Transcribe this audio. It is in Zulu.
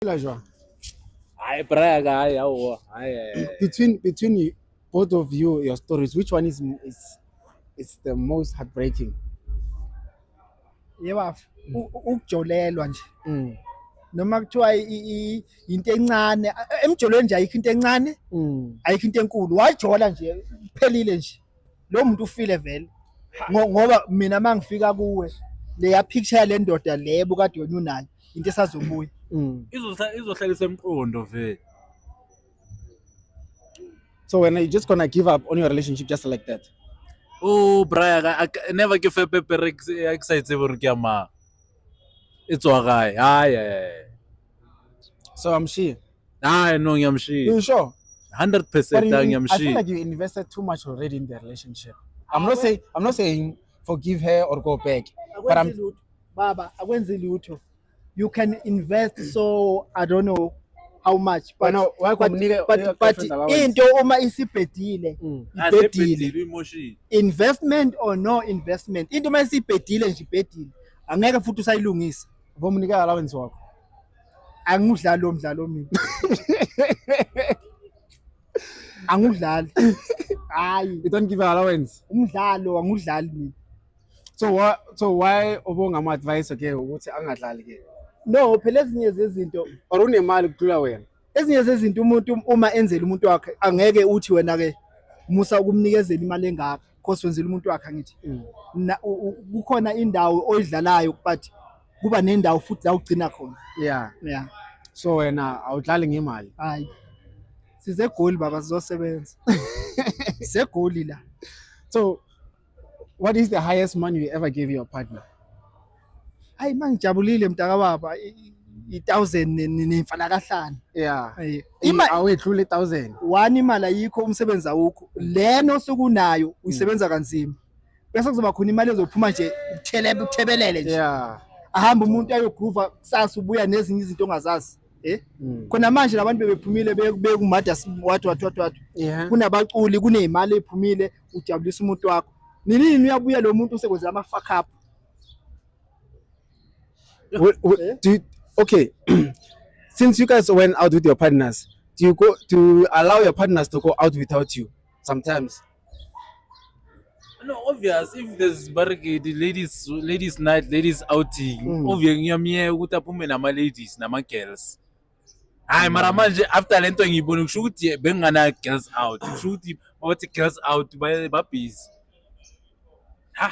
Elijah, Hayi Braga, hayi yawo. Hayi. between both of you, your stories, which one is the most heartbreaking? Yeba ukujolelwa nje Mm. noma kuthiwa into encane emjolweni nje ayikho into encane ayikho into enkulu wajola nje kuphelile nje lo muntu ufile vele ngoba mina mangifika kuwe leya picture le ndoda lebo kade wena unayo into esazobuya Izohlalisa emqondo vele. So when are you just gonna give up on your relationship just like that? Oh Braga, never ke fe pepere excited gore ke ama. It's wa gae. Hayi. So I'm sure. Hayi no ngiyamshiya. You sure? 100% But I feel ngiyamshiya. like you invested too much already in the relationship. I'm not saying forgive her or go back. But I'm baba akwenzi lutho you can invest so I don't know how much but into uma isibhedile ibhedile Emotion. investment or no investment into uma isibhedile nje ibhedile angeke futhi usayilungisa vomunika allowance wakho. angudlali lo mdlalo mina angudlali hayi You don't give her allowance. umdlalo angudlali mina So why ubonga advice ke ukuthi angadlali ke? no phela ezinye zezinto Or unemali kudlula wena? ezinye zezinto umuntu uma enzela umuntu wakhe angeke uthi wena ke musa ukumnikezela imali engaka because wenzela umuntu wakhe angithi kukhona indawo oyidlalayo but kuba nendawo futhi la ugcina khona Yeah. So wena awudlali ngemali. hayi size goal baba sizosebenza size goal la. So what is the highest money you ever gave your partner? Hayi mangijabulile mntaka baba 1000 nemfana kahlanu Yeah. awedlule 1000. one imali ayikho umsebenzi awukho leno sokunayo uyisebenza kanzima bese kuzoba khona imali ezophuma nje uthebelele nje Yeah. ahamba umuntu ayogroova kusasa ubuya nezinye izinto ongazazi khona manje labantu bebephumile bekumada wathi Yeah. kunabaculi kunezimali ephumile ujabulisa umuntu wakho nini uyabuya lo muntu usekwenzela ama fuck up. Okay. Since you guys went out with your partners, do you allow your partners to go out without you sometimes? No, obvious. If there's barricade, ladies night, ladies outing, obvious ngiyamiyeka ukuthi aphume nama ladies nama girls. Hayi mara manje after lento ngiyibona kusho ukuthi bengana girls out. Kusho ukuthi bathi girls out ba busy. Ha.